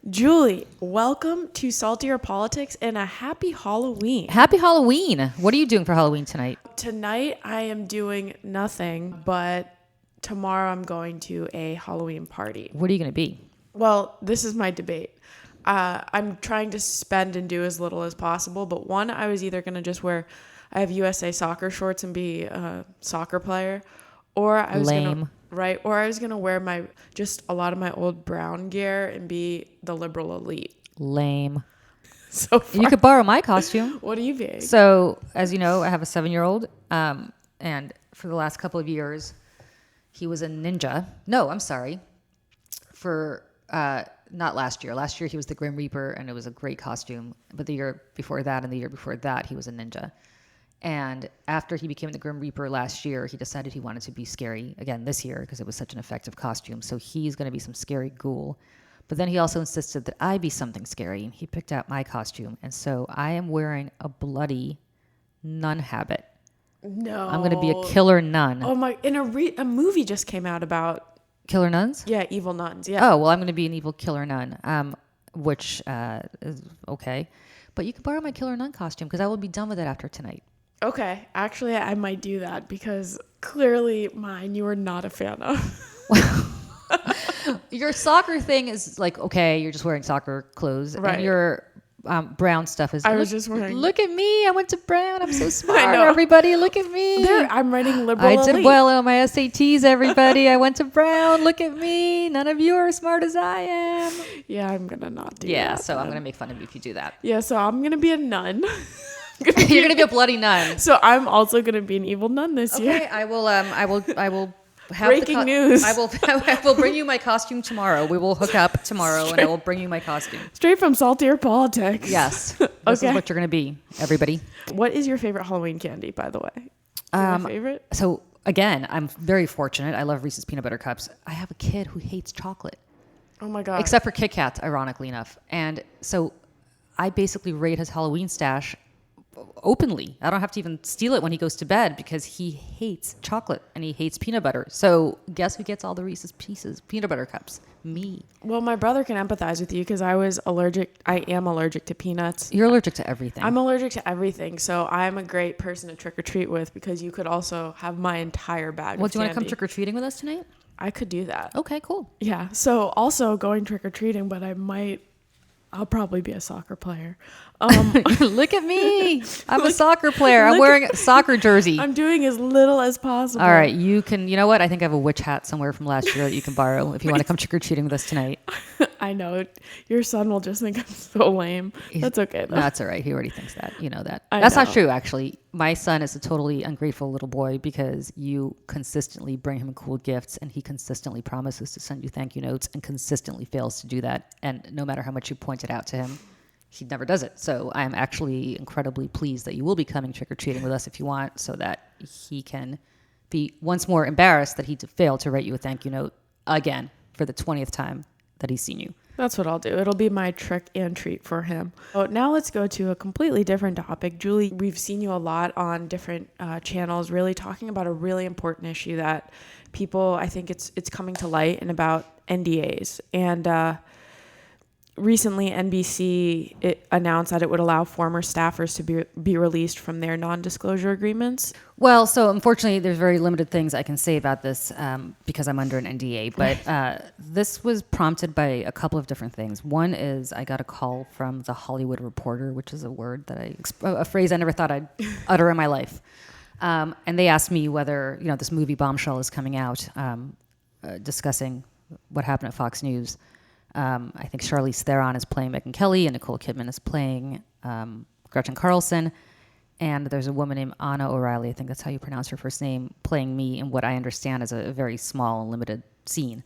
Julie, welcome to Saltier Politics and a happy Halloween. Happy Halloween. What are you doing for Halloween tonight? Tonight I am doing nothing, but tomorrow I'm going to a Halloween party. What are you going to be? Well, this is my debate. I'm trying to spend and do as little as possible, but one, I was either going to just I have USA soccer shorts and be a soccer player, or I was going to... Right, or I was going to wear just a lot of my old brown gear and be the liberal elite. Lame. So far. You could borrow my costume. What are you being? So, as you know, I have a 7-year-old, and for the last couple of years, he was a ninja. No, I'm sorry. Not last year. Last year, he was the Grim Reaper, and it was a great costume. But the year before that and the year before that, he was a ninja. And after he became the Grim Reaper last year, he decided he wanted to be scary again this year because it was such an effective costume. So he's going to be some scary ghoul. But then he also insisted that I be something scary, and he picked out my costume. And so I am wearing a bloody nun habit. No. I'm going to be a killer nun. Oh my, a movie just came out about... Killer nuns? Yeah, evil nuns, yeah. Oh, well, I'm going to be an evil killer nun, which is okay. But you can borrow my killer nun costume because I will be done with it after tonight. Okay, actually, I might do that because clearly mine you were not a fan of. Your soccer thing is like, okay, you're just wearing soccer clothes. Right. And your brown stuff is... I was just wearing... Look at me. I went to Brown. I'm so smart. I know. Everybody, look at me. I'm writing liberal elite. I did well on my SATs, everybody. I went to Brown. Look at me. None of you are as smart as I am. Yeah, I'm going to not do that. Yeah, so I'm going to make fun of you if you do that. Yeah, so I'm going to be a nun. You're going to be a bloody nun. So I'm also going to be an evil nun this year. Okay, I will have breaking news. I will bring you my costume tomorrow. We will hook up tomorrow and I will bring you my costume. Straight from Saltier Politics. Yes. This is what you're going to be, everybody. What is your favorite Halloween candy, by the way? Your favorite? So again, I'm very fortunate. I love Reese's peanut butter cups. I have a kid who hates chocolate. Oh my God. Except for Kit Kats, ironically enough. And so I basically raid his Halloween stash openly. I don't have to even steal it when he goes to bed because he hates chocolate and he hates peanut butter. So guess who gets all the Reese's Pieces peanut butter cups? Me. Well, my brother can empathize with you because I am allergic to peanuts. You're allergic to everything. I'm allergic to everything. So I'm a great person to trick or treat with because you could also have my entire bag Well, of do you want to come candy. trick or treating with us tonight? I could do that. Okay, cool. Yeah. So also going trick or treating, but I'll probably be a soccer player. Look at me. I'm a soccer player. I'm wearing a soccer jersey. I'm doing as little as possible. All right. You know what? I think I have a witch hat somewhere from last year that you can borrow if you want to come trick-or-treating with us tonight. I know. Your son will just think I'm so lame. That's okay, though. That's all right. He already thinks that. You know that. I That's know. not true, actually. My son is a totally ungrateful little boy because you consistently bring him cool gifts and he consistently promises to send you thank you notes and consistently fails to do that. And no matter how much you point it out to him, he never does it. So I'm actually incredibly pleased that you will be coming trick-or-treating with us if you want so that he can be once more embarrassed that he failed to write you a thank you note again for the 20th time that he's seen you. That's what I'll do. It'll be my trick and treat for him. So now let's go to a completely different topic. Julie, we've seen you a lot on different channels really talking about a really important issue that people, I think it's coming to light, and about NDAs. And recently NBC announced that it would allow former staffers to be released from their non-disclosure agreements. Well, so unfortunately, there's very limited things I can say about this because I'm under an NDA. But this was prompted by a couple of different things. One is I got a call from the Hollywood Reporter, which is a phrase I never thought I'd utter in my life. And they asked me whether this movie Bombshell is coming out, discussing what happened at Fox News. I think Charlize Theron is playing Megyn Kelly and Nicole Kidman is playing Gretchen Carlson. And there's a woman named Anna O'Reilly, I think that's how you pronounce her first name, playing me in what I understand is a very small and limited scene.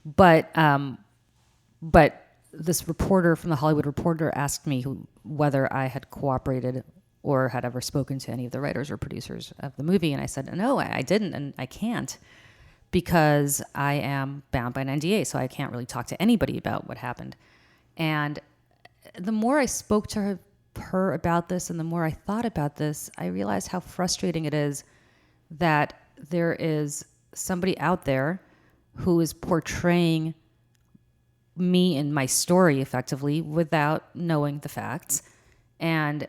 But this reporter from the Hollywood Reporter asked me whether I had cooperated or had ever spoken to any of the writers or producers of the movie. And I said, no, I didn't, and I can't, because I am bound by an NDA, so I can't really talk to anybody about what happened. And the more I spoke to her about this and the more I thought about this, I realized how frustrating it is that there is somebody out there who is portraying me and my story effectively without knowing the facts. And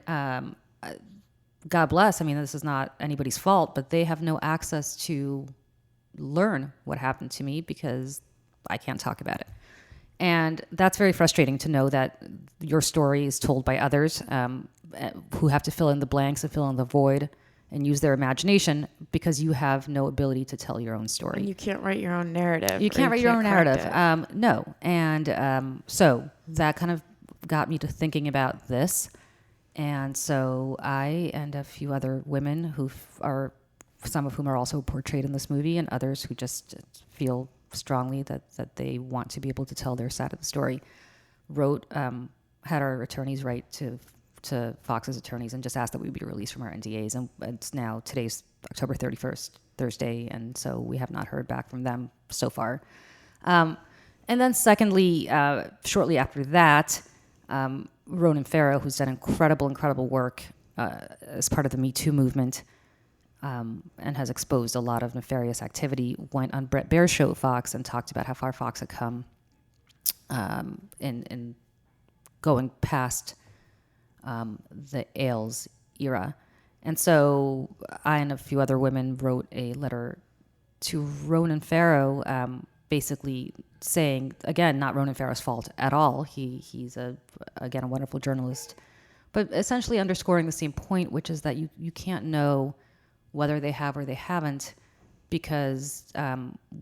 God bless, I mean, this is not anybody's fault, but they have no access to learn what happened to me because I can't talk about it. And that's very frustrating to know that your story is told by others who have to fill in the blanks and fill in the void and use their imagination because you have no ability to tell your own story. And you can't write your own narrative. You can't write your own narrative. No. And so that kind of got me to thinking about this. And so I and a few other women who are, some of whom are also portrayed in this movie, and others who just feel strongly that they want to be able to tell their side of the story, had our attorneys write to Fox's attorneys and just asked that we be released from our NDAs. And it's now, today's October 31st, Thursday, and so we have not heard back from them so far. And then secondly, shortly after that, Ronan Farrow, who's done incredible work as part of the Me Too movement, and has exposed a lot of nefarious activity, went on Bret Baier's show at Fox and talked about how far Fox had come in going past the Ailes era. And so I and a few other women wrote a letter to Ronan Farrow, basically saying, again, not Ronan Farrow's fault at all. He's a wonderful journalist, but essentially underscoring the same point, which is that you can't know whether they have or they haven't because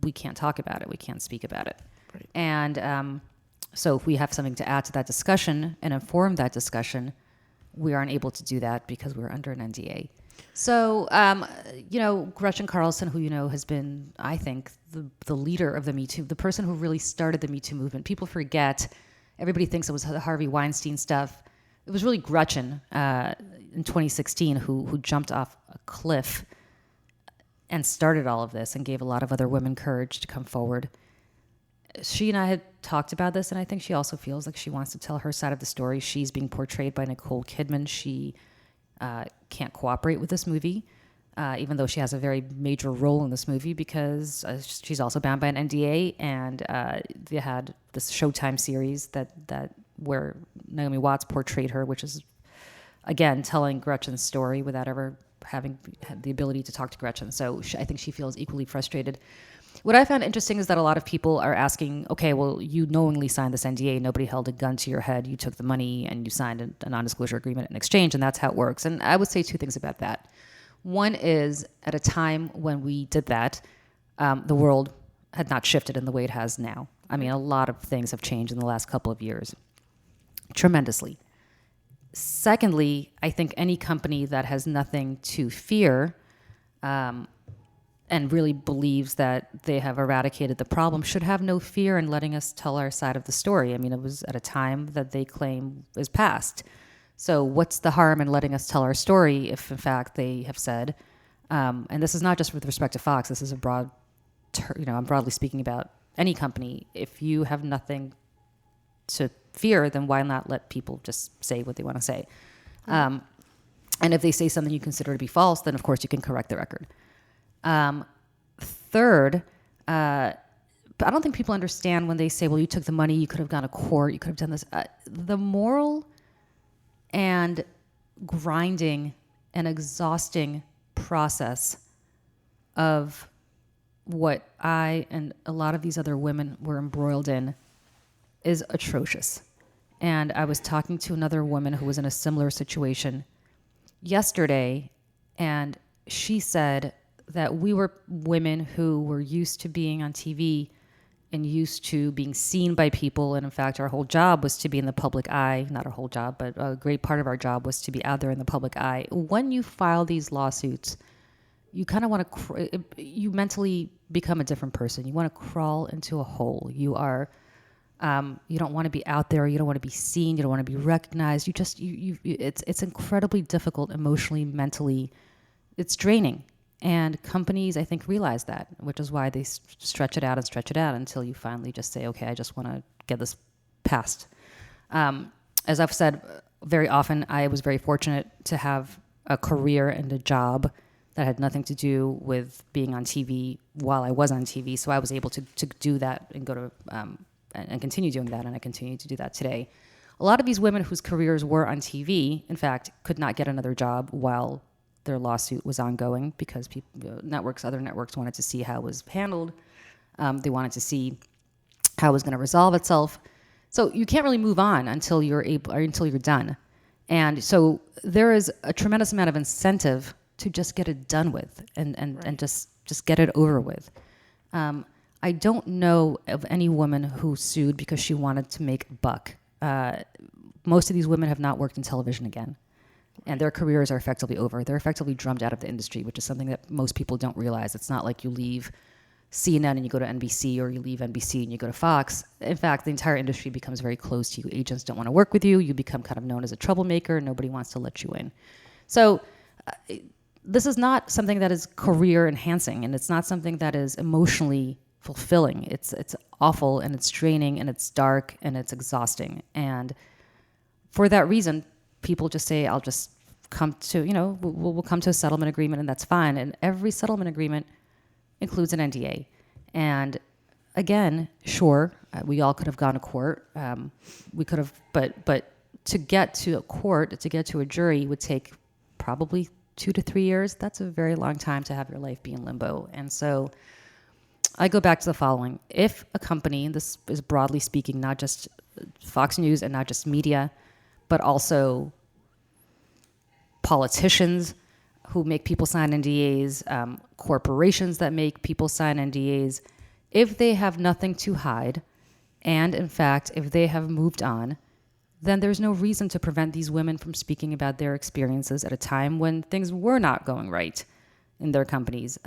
we can't talk about it. We can't speak about it. Right. And so if we have something to add to that discussion and inform that discussion, we aren't able to do that because we're under an NDA. So, Gretchen Carlson, who has been, I think, the leader of the Me Too, the person who really started the Me Too movement. People forget. Everybody thinks it was the Harvey Weinstein stuff. It was really Gretchen in 2016 who jumped off a cliff and started all of this and gave a lot of other women courage to come forward. She and I had talked about this, and I think she also feels like she wants to tell her side of the story. She's being portrayed by Nicole Kidman. She can't cooperate with this movie, even though she has a very major role in this movie because she's also bound by an NDA, and they had this Showtime series that where Naomi Watts portrayed her, which is, again, telling Gretchen's story without ever having had the ability to talk to Gretchen. So I think she feels equally frustrated. What I found interesting is that a lot of people are asking, okay, well, you knowingly signed this NDA. Nobody held a gun to your head. You took the money and you signed a non-disclosure agreement in exchange, and that's how it works. And I would say two things about that. One is, at a time when we did that, the world had not shifted in the way it has now. I mean, a lot of things have changed in the last couple of years, tremendously. Secondly, I think any company that has nothing to fear and really believes that they have eradicated the problem should have no fear in letting us tell our side of the story. I mean, it was at a time that they claim is past. So what's the harm in letting us tell our story if, in fact, they have said, and this is not just with respect to Fox, this is a broad, I'm broadly speaking about any company. If you have nothing to fear, then why not let people just say what they want to say? And if they say something you consider to be false, then of course you can correct the record. Third, but I don't think people understand when they say, well, you took the money, you could have gone to court, you could have done this. The moral and grinding and exhausting process of what I and a lot of these other women were embroiled in is atrocious. And I was talking to another woman who was in a similar situation yesterday, and she said that we were women who were used to being on TV and used to being seen by people. And in fact, our whole job was to be in the public eye. Not our whole job, but a great part of our job was to be out there in the public eye. When you file these lawsuits, you kind of want to, you mentally become a different person. You want to crawl into a hole. You are, you don't want to be out there. You don't want to be seen. You don't want to be recognized. It's incredibly difficult emotionally, mentally. It's draining. And companies, I think, realize that, which is why they stretch it out until you finally just say, okay, I just want to get this passed. As I've said very often, I was very fortunate to have a career and a job that had nothing to do with being on TV while I was on TV. So I was able to do that and go to and continue doing that, and I continue to do that today. A lot of these women whose careers were on TV, in fact, could not get another job while their lawsuit was ongoing because other networks wanted to see how it was handled. They wanted to see how it was going to resolve itself. So you can't really move on until you're done. And so there is a tremendous amount of incentive to just get it done with and just get it over with. I don't know of any woman who sued because she wanted to make a buck. Most of these women have not worked in television again, and their careers are effectively over. They're effectively drummed out of the industry, which is something that most people don't realize. It's not like you leave CNN and you go to NBC, or you leave NBC and you go to Fox. In fact, the entire industry becomes very closed to you. Agents don't want to work with you. You become kind of known as a troublemaker. Nobody wants to let you in. So this is not something that is career enhancing, and it's not something that is emotionally fulfilling. It's awful, and it's draining, and it's dark, and it's exhausting. And for that reason, people just say, I'll just come to, we'll come to a settlement agreement, and that's fine. And every settlement agreement includes an NDA. And again, sure, we all could have gone to court. We could have, but to get to a court, to get to a jury would take probably 2 to 3 years. That's a very long time to have your life be in limbo. And so I go back to the following. If a company, and this is broadly speaking, not just Fox News and not just media, but also politicians who make people sign NDAs, corporations that make people sign NDAs, if they have nothing to hide, and in fact, if they have moved on, then there's no reason to prevent these women from speaking about their experiences at a time when things were not going right in their companies.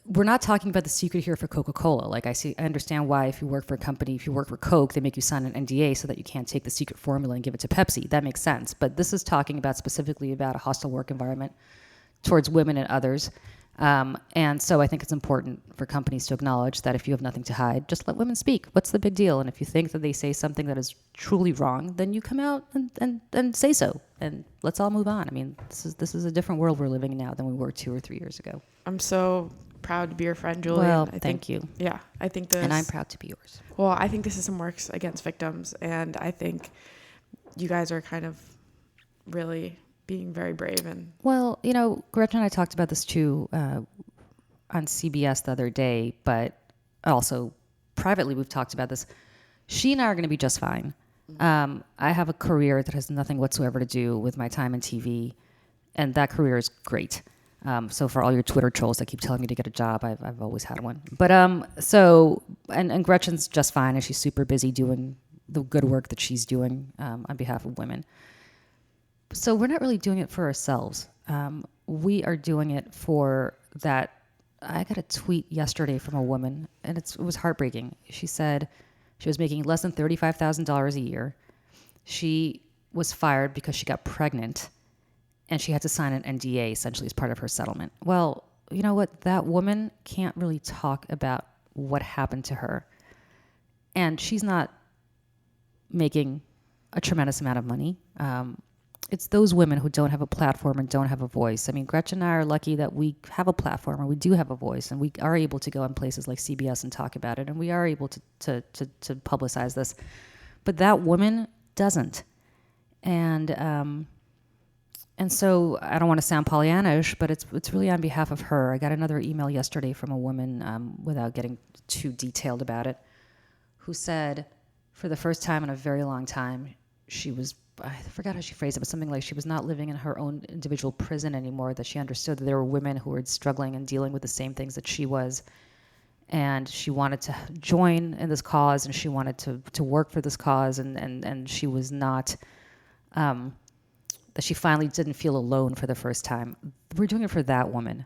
We're not talking about the secret here for Coca-Cola. I understand why if you work for a company, if you work for Coke, they make you sign an NDA so that you can't take the secret formula and give it to Pepsi. That makes sense. But this is talking about specifically about a hostile work environment towards women and others. And so I think it's important for companies to acknowledge that if you have nothing to hide, just let women speak. What's the big deal? And if you think that they say something that is truly wrong, then you come out and say so. And let's all move on. I mean, this is a different world we're living in now than we were 2 or 3 years ago. I'm so proud to be your friend, Julie. Well, thank you. Yeah, I think this... And I'm proud to be yours. Well, I think this system works against victims, and I think you guys are kind of really being very brave. And well, Gretchen and I talked about this too on CBS the other day, but also privately we've talked about this. She and I are going to be just fine. I have a career that has nothing whatsoever to do with my time in TV, and that career is great. So for all your Twitter trolls that keep telling me to get a job, I've always had one. But and Gretchen's just fine, and she's super busy doing the good work that she's doing on behalf of women. So we're not really doing it for ourselves. We are doing it for that. I got a tweet yesterday from a woman, and it was heartbreaking. She said she was making less than $35,000 a year. She was fired because she got pregnant, and she had to sign an NDA essentially as part of her settlement. Well, you know what? That woman can't really talk about what happened to her. And she's not making a tremendous amount of money. It's those women who don't have a platform and don't have a voice. I mean, Gretchen and I are lucky that we have a platform and we do have a voice, and we are able to go in places like CBS and talk about it, and we are able to publicize this. But that woman doesn't. And so I don't want to sound Pollyannish, but it's really on behalf of her. I got another email yesterday from a woman, without getting too detailed about it, who said for the first time in a very long time, I forgot how she phrased it, but something like she was not living in her own individual prison anymore, that she understood that there were women who were struggling and dealing with the same things that she was. And she wanted to join in this cause, and she wanted to work for this cause, and she was not... that she finally didn't feel alone for the first time. We're doing it for that woman.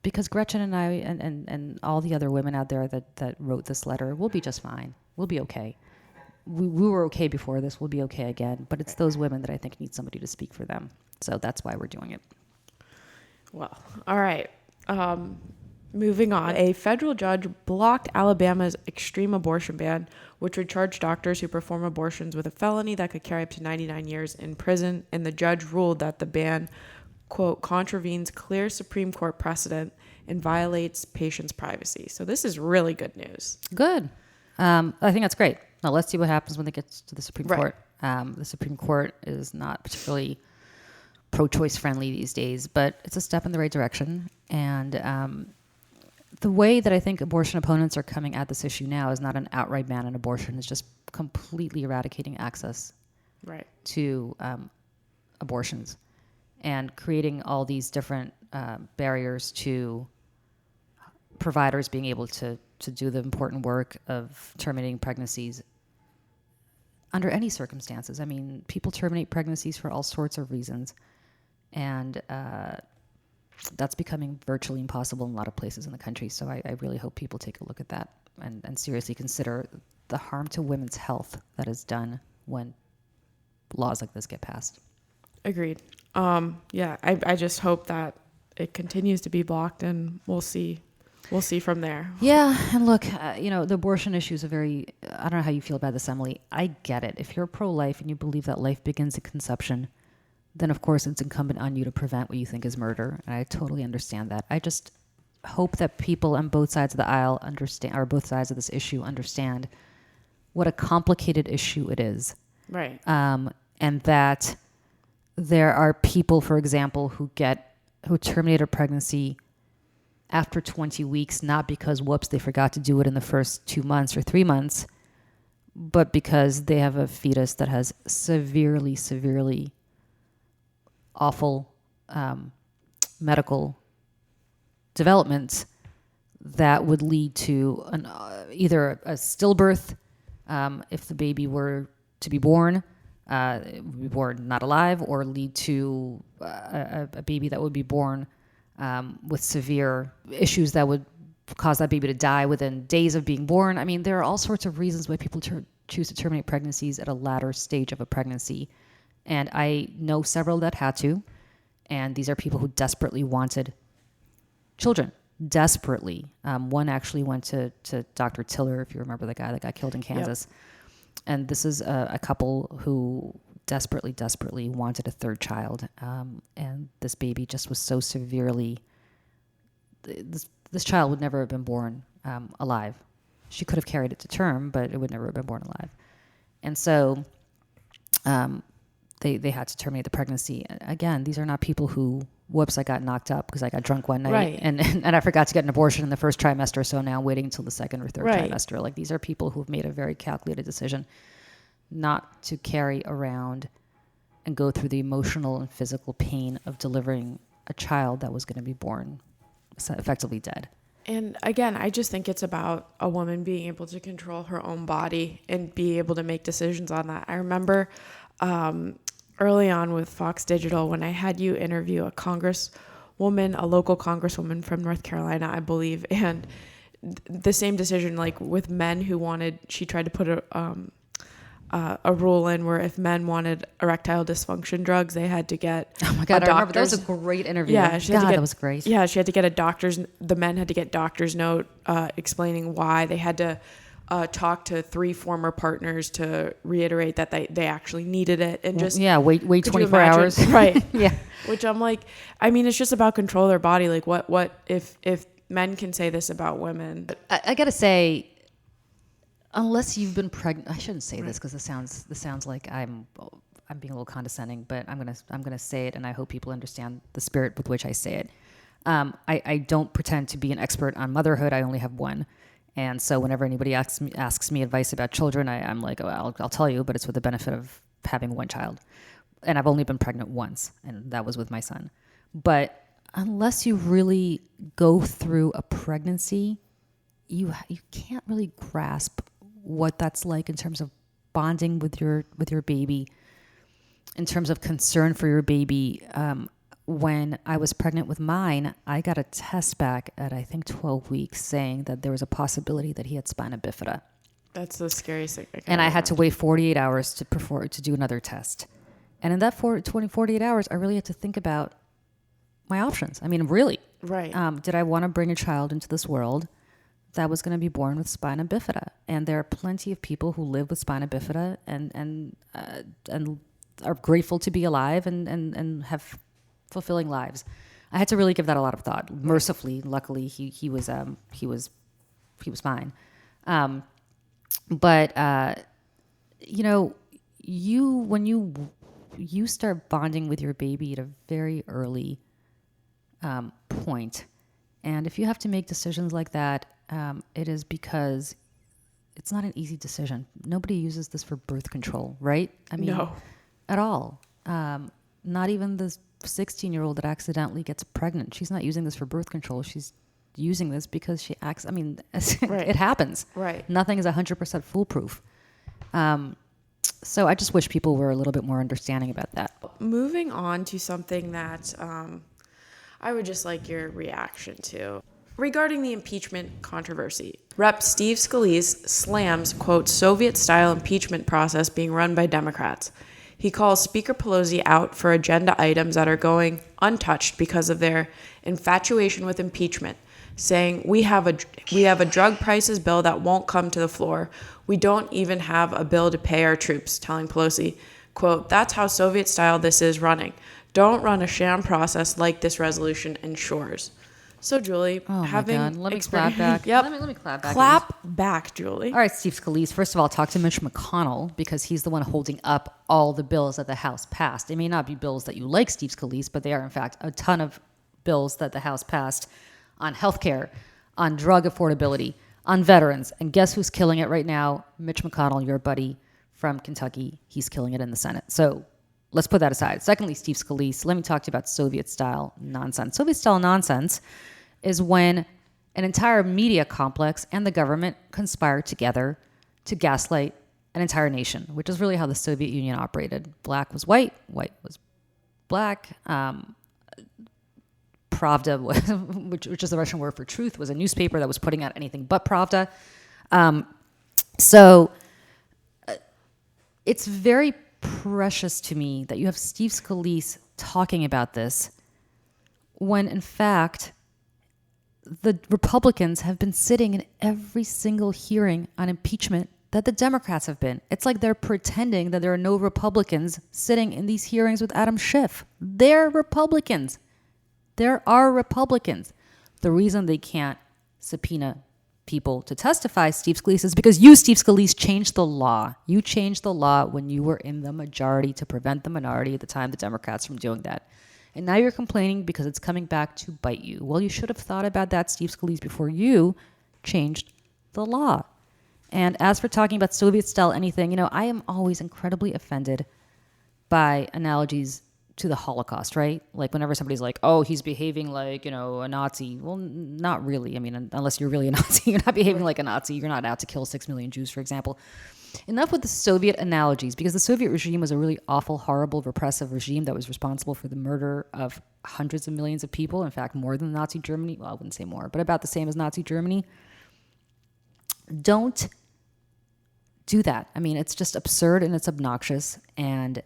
Because Gretchen and I and all the other women out there that wrote this letter, we'll be just fine. We'll be okay. We were okay before this. We'll be okay again. But it's those women that I think need somebody to speak for them. So that's why we're doing it. Well, all right. Moving on. A federal judge blocked Alabama's extreme abortion ban, which would charge doctors who perform abortions with a felony that could carry up to 99 years in prison. And the judge ruled that the ban, quote, contravenes clear Supreme Court precedent and violates patients' privacy. So this is really good news. Good. I think that's great. Now let's see what happens when it gets to the Supreme Right. Court. The Supreme Court is not particularly pro-choice friendly these days, but it's a step in the right direction. And the way that I think abortion opponents are coming at this issue now is not an outright ban on abortion. It's just completely eradicating access Right. to abortions and creating all these different barriers to providers being able to do the important work of terminating pregnancies under any circumstances. I mean, people terminate pregnancies for all sorts of reasons, and that's becoming virtually impossible in a lot of places in the country. So I really hope people take a look at that and seriously consider the harm to women's health that is done when laws like this get passed. Agreed. Yeah, I just hope that it continues to be blocked, and we'll see from there. Yeah, and look, the abortion issue is I don't know how you feel about this, Emily. I get it. If you're pro-life and you believe that life begins at conception, then of course it's incumbent on you to prevent what you think is murder. And I totally understand that. I just hope that people on both sides of the aisle understand, or both sides of this issue understand what a complicated issue it is. Right. And that there are people, for example, who terminate a pregnancy after 20 weeks, not because, whoops, they forgot to do it in the first 2 months or 3 months, but because they have a fetus that has severely, severely awful medical developments that would lead to either a stillbirth, if the baby were to be born, not alive, or lead to a baby that would be born with severe issues that would cause that baby to die within days of being born. I mean, there are all sorts of reasons why people choose to terminate pregnancies at a latter stage of a pregnancy. And I know several that had to. And these are people who desperately wanted children. Desperately. One actually went to Dr. Tiller, if you remember the guy that got killed in Kansas. Yep. And this is a couple who desperately, desperately wanted a third child. And this baby just was so severely... This child would never have been born alive. She could have carried it to term, but it would never have been born alive. And so they had to terminate the pregnancy. Again, these are not people who, whoops, I got knocked up because I got drunk one night, right, and I forgot to get an abortion in the first trimester, so now I'm waiting until the second or third right. trimester. Like, these are people who've made a very calculated decision not to carry around and go through the emotional and physical pain of delivering a child that was going to be born effectively dead. And again, I just think it's about a woman being able to control her own body and be able to make decisions on that. I remember early on with Fox Digital, when I had you interview a local congresswoman from North Carolina, I believe, and the same decision, like with men who she tried to put a rule in where if men wanted erectile dysfunction drugs, they had to get I remember that was a great interview. Yeah, that was great. Yeah, she had to get the men had to get doctor's note explaining why. They had to talk to 3 former partners to reiterate that they actually needed it, and just wait 24 hours. Right. Yeah. Which I'm like, I mean, it's just about control of their body. Like what if men can say this about women? I gotta say, unless you've been pregnant, I shouldn't say this because this sounds like I'm being a little condescending, but I'm gonna say it, and I hope people understand the spirit with which I say it. I don't pretend to be an expert on motherhood. I only have one, and so whenever anybody asks me advice about children, I'm like, oh, I'll tell you, but it's with the benefit of having one child, and I've only been pregnant once, and that was with my son. But unless you really go through a pregnancy, you can't really grasp what that's like in terms of bonding with your baby, in terms of concern for your baby. When I was pregnant with mine, I got a test back at, I think, 12 weeks saying that there was a possibility that he had spina bifida. That's the scariest thing. And I had to wait 48 hours to do another test. And in that 48 hours, I really had to think about my options. I mean, really. Right. Did I want to bring a child into this world that was going to be born with spina bifida? And there are plenty of people who live with spina bifida and are grateful to be alive and have fulfilling lives. I had to really give that a lot of thought. Mercifully, luckily, he was fine. But when you start bonding with your baby at a very early point, and if you have to make decisions like that, it is because it's not an easy decision. Nobody uses this for birth control, right? I mean, No. At all. Not even the 16-year-old that accidentally gets pregnant. She's not using this for birth control. She's using this because she acts. I mean, Right. It happens. Right. Nothing is 100% foolproof. So I just wish people were a little bit more understanding about that. Moving on to something that I would just like your reaction to. Regarding the impeachment controversy, Rep. Steve Scalise slams, quote, Soviet-style impeachment process being run by Democrats. He calls Speaker Pelosi out for agenda items that are going untouched because of their infatuation with impeachment, saying, we have a drug prices bill that won't come to the floor. We don't even have a bill to pay our troops, telling Pelosi, quote, that's how Soviet-style this is running. Don't run a sham process like this resolution ensures. So, Julie, Oh having my God. Let me clap back. Yep. Let me clap back. Clap back, Julie. All right, Steve Scalise. First of all, talk to Mitch McConnell because he's the one holding up all the bills that the House passed. They may not be bills that you like, Steve Scalise, but they are, in fact, a ton of bills that the House passed on healthcare, on drug affordability, on veterans. And guess who's killing it right now? Mitch McConnell, your buddy from Kentucky. He's killing it in the Senate. So let's put that aside. Secondly, Steve Scalise, let me talk to you about Soviet-style nonsense. Soviet-style nonsense is when an entire media complex and the government conspire together to gaslight an entire nation, which is really how the Soviet Union operated. Black was white, white was black. Pravda, which is the Russian word for truth, was a newspaper that was putting out anything but Pravda. So it's very precious to me that you have Steve Scalise talking about this when, in fact, the Republicans have been sitting in every single hearing on impeachment that the Democrats have been. It's like they're pretending that there are no Republicans sitting in these hearings with Adam Schiff. They're Republicans. There are Republicans. The reason they can't subpoena people to testify, Steve Scalise, is because you, Steve Scalise, changed the law. You changed the law when you were in the majority to prevent the minority at the time, the Democrats, from doing that. And now you're complaining because it's coming back to bite you. Well, you should have thought about that, Steve Scalise, before you changed the law. And as for talking about Soviet-style anything, I am always incredibly offended by analogies to the Holocaust, right? Like whenever somebody's like, oh, he's behaving like, a Nazi. Well, not really. I mean, unless you're really a Nazi, you're not behaving like a Nazi. You're not out to kill 6 million Jews, for example. Enough with the Soviet analogies, because the Soviet regime was a really awful, horrible, repressive regime that was responsible for the murder of hundreds of millions of people. In fact, more than Nazi Germany. Well, I wouldn't say more, but about the same as Nazi Germany. Don't do that. I mean, it's just absurd and it's obnoxious and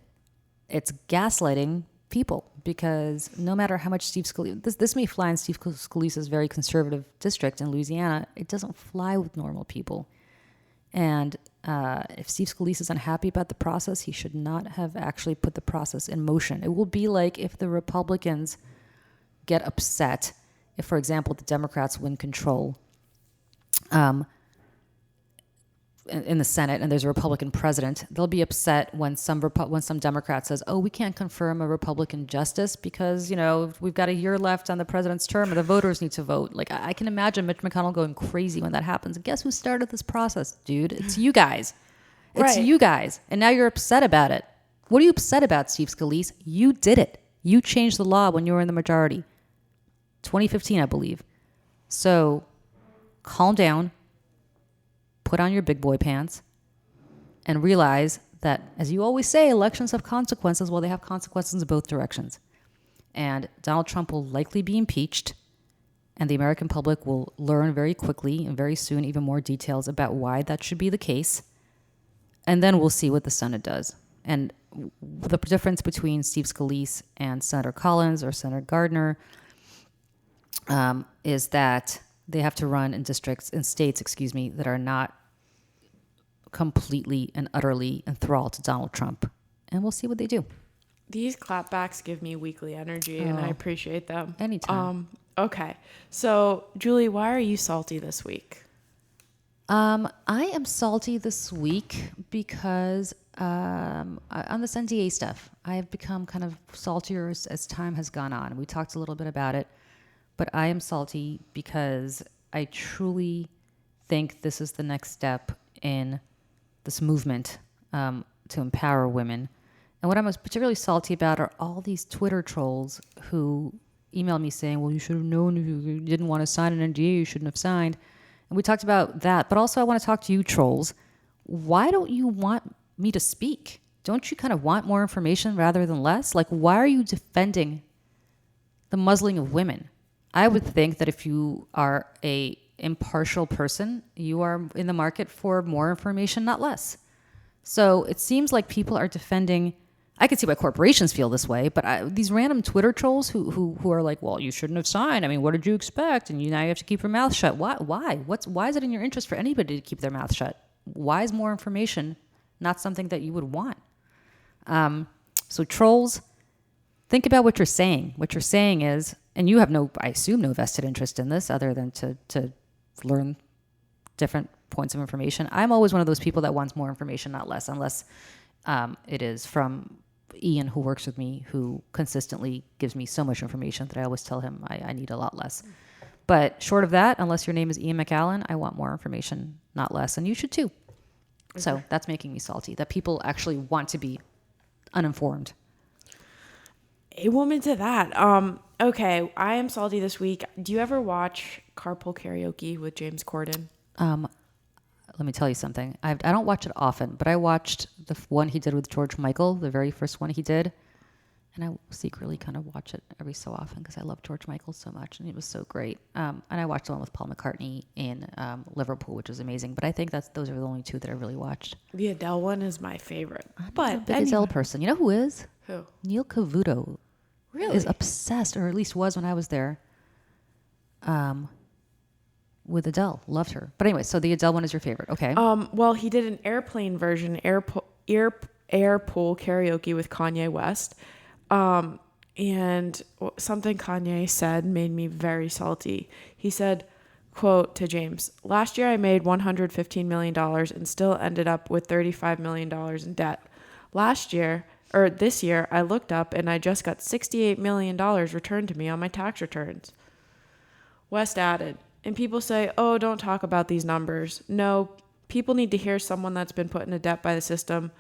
it's gaslighting people, because no matter how much Steve Scalise, this may fly in Steve Scalise's very conservative district in Louisiana, it doesn't fly with normal people. And if Steve Scalise is unhappy about the process, he should not have actually put the process in motion. It will be like if the Republicans get upset, if, for example, the Democrats win control in the Senate and there's a Republican president, they'll be upset when some Democrat says, oh, we can't confirm a Republican justice because, we've got a year left on the president's term and the voters need to vote. Like, I can imagine Mitch McConnell going crazy when that happens. And guess who started this process, dude? It's you guys. It's you guys. And now you're upset about it. What are you upset about, Steve Scalise? You did it. You changed the law when you were in the majority. 2015, I believe. So calm down. Put on your big boy pants and realize that, as you always say, elections have consequences. Well, they have consequences in both directions. And Donald Trump will likely be impeached, and the American public will learn very quickly and very soon even more details about why that should be the case. And then we'll see what the Senate does. And the difference between Steve Scalise and Senator Collins or Senator Gardner is that they have to run in states, that are not completely and utterly enthralled to Donald Trump. And we'll see what they do. These clapbacks give me weekly energy, and I appreciate them. Anytime. Okay. So, Julie, why are you salty this week? I am salty this week because on this NDA stuff, I have become kind of saltier as time has gone on. We talked a little bit about it, but I am salty because I truly think this is the next step in this movement to empower women. And what I'm particularly salty about are all these Twitter trolls who email me saying, well, you should have known if you didn't want to sign an NDA, you shouldn't have signed. And we talked about that, but also I want to talk to you trolls. Why don't you want me to speak? Don't you kind of want more information rather than less? Like, why are you defending the muzzling of women? I would think that if you are a impartial person, you are in the market for more information, not less. So it seems like people are defending. I can see why corporations feel this way, but these random Twitter trolls who are like, well, you shouldn't have signed. I mean, what did you expect? And now you have to keep your mouth shut. Why? Why is it in your interest for anybody to keep their mouth shut? Why is more information not something that you would want? So trolls, think about what you're saying. What you're saying is, and you have I assume no vested interest in this other than to learn different points of information. I'm always one of those people that wants more information, not less, unless it is from Ian, who works with me, who consistently gives me so much information that I always tell him I need a lot less. But short of that, unless your name is Ian McAllen, I want more information, not less. And you should too. Okay. So that's making me salty, that people actually want to be uninformed. A woman to that. Okay, I am salty this week. Do you ever watch Carpool Karaoke with James Corden? Let me tell you something. I don't watch it often, but I watched the one he did with George Michael, the very first one he did. And I secretly kind of watch it every so often because I love George Michael so much, and it was so great. And I watched the one with Paul McCartney in Liverpool, which was amazing. But I think those are the only two that I really watched. The Adele one is my favorite. I'm a big Adele person. You know who is? Who? Neil Cavuto. Really? Is obsessed, or at least was when I was there. With Adele. Loved her. But anyway, so the Adele one is your favorite. Okay. Well, he did an airplane version, airpool karaoke with Kanye West. And something Kanye said made me very salty. He said, quote to James, "Last year I made $115 million and still ended up with $35 million in debt. This year, I looked up and I just got $68 million returned to me on my tax returns." West added, and people say, oh, don't talk about these numbers. No, people need to hear someone that's been put into debt by the system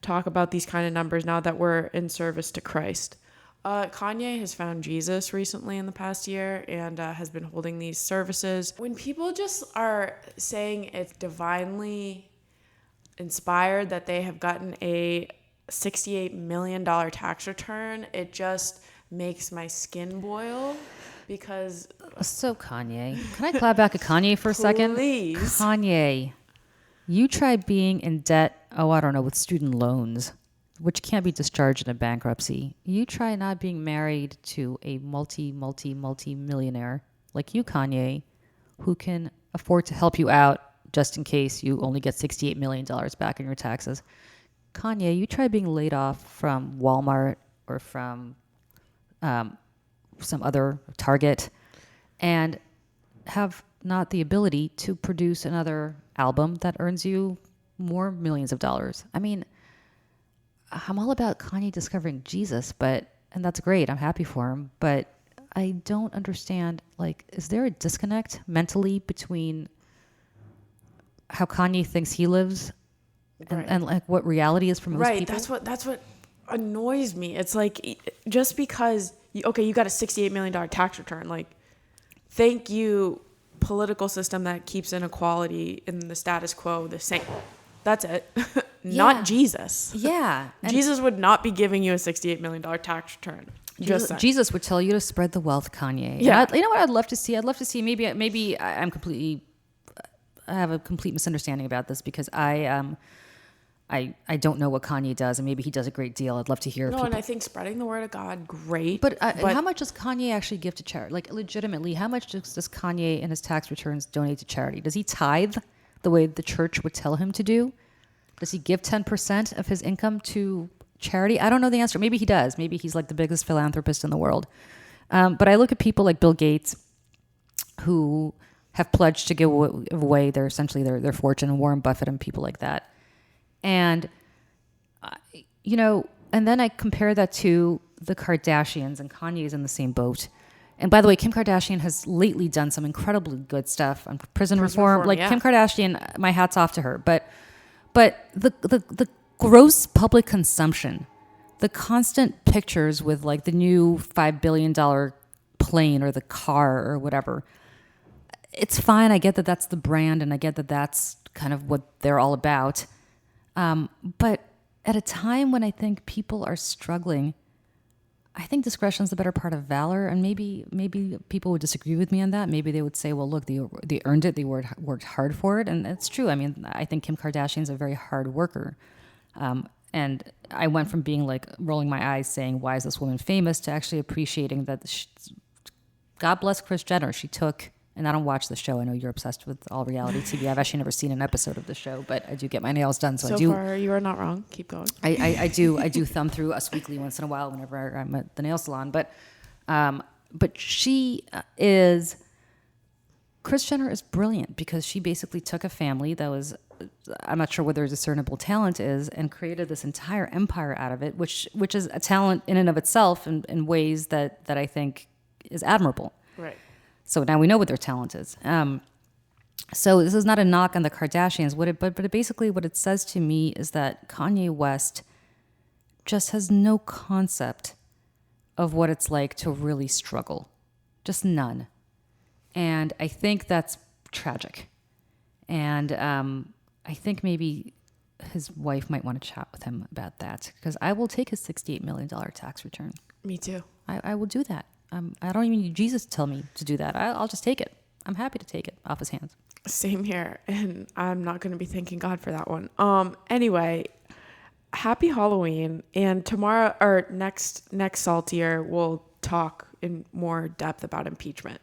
talk about these kind of numbers now that we're in service to Christ. Kanye has found Jesus recently in the past year and has been holding these services. When people just are saying it's divinely inspired that they have gotten a $68 million tax return, it just makes my skin boil. Because so Kanye, can I clap back at Kanye for a second? Please. Kanye, you try being in debt, I don't know, with student loans, which can't be discharged in a bankruptcy. You try not being married to a multi-millionaire like you, Kanye, who can afford to help you out just in case you only get $68 million back in your taxes. Kanye, you try being laid off from Walmart or from some other Target and have not the ability to produce another album that earns you more millions of dollars. I mean, I'm all about Kanye discovering Jesus, and that's great. I'm happy for him, but I don't understand, is there a disconnect mentally between how Kanye thinks he lives and what reality is for most people? Right, that's what annoys me. It's like, just because you got a $68 million tax return, thank you, political system that keeps inequality in the status quo the same. That's it. Not Jesus. Yeah. Jesus would not be giving you a $68 million tax return. Jesus would tell you to spread the wealth, Kanye. Yeah. You know what I'd love to see? I'd love to see, maybe I have a complete misunderstanding about this because I don't know what Kanye does, and maybe he does a great deal. I'd love to hear. No, and I think spreading the word of God, great. But how much does Kanye actually give to charity? Legitimately, how much does Kanye in his tax returns donate to charity? Does he tithe the way the church would tell him to do? Does he give 10% of his income to charity? I don't know the answer. Maybe he does. Maybe he's like the biggest philanthropist in the world. But I look at people like Bill Gates, who have pledged to give away their fortune, and Warren Buffett and people like that. And, and then I compare that to the Kardashians, and Kanye's in the same boat. And by the way, Kim Kardashian has lately done some incredibly good stuff on prison reform. Like, yeah. Kim Kardashian, my hat's off to her. But the gross public consumption, the constant pictures with like the new $5 billion plane or the car or whatever, it's fine. I get that that's the brand, and I get that that's kind of what they're all about. But at a time when I think people are struggling, I think discretion is the better part of valor. And maybe people would disagree with me on that. Maybe they would say, well, look, they earned it. They worked hard for it. And it's true. I mean, I think Kim Kardashian's a very hard worker. And I went from being like rolling my eyes saying, why is this woman famous, to actually appreciating that God bless Kris Jenner. She took, and I don't watch the show. I know you're obsessed with all reality TV. I've actually never seen an episode of the show, but I do get my nails done. So far, you are not wrong. Keep going. I do thumb through Us Weekly once in a while whenever I'm at the nail salon. But she is, Kris Jenner is brilliant because she basically took a family that was, I'm not sure whether discernible talent is, and created this entire empire out of it, which is a talent in and of itself in ways that I think is admirable. Right. So now we know what their talent is. So this is not a knock on the Kardashians. But basically what it says to me is that Kanye West just has no concept of what it's like to really struggle. Just none. And I think that's tragic. And I think maybe his wife might want to chat with him about that, because I will take his $68 million tax return. Me too. I will do that. I don't even need Jesus to tell me to do that. I'll just take it. I'm happy to take it off his hands. Same here. And I'm not going to be thanking God for that one. Anyway, happy Halloween. And tomorrow, or next Saltier, we'll talk in more depth about impeachment.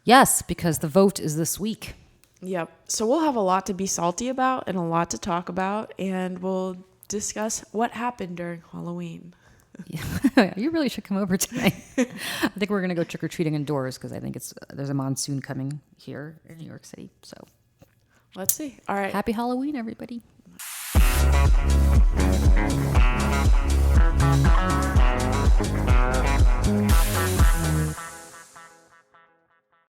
Yes, because the vote is this week. Yep. So we'll have a lot to be salty about and a lot to talk about. And we'll discuss what happened during Halloween. Yeah, you really should come over tonight. I think we're going to go trick-or-treating indoors because I think there's a monsoon coming here in New York City. So let's see. All right. Happy Halloween, everybody.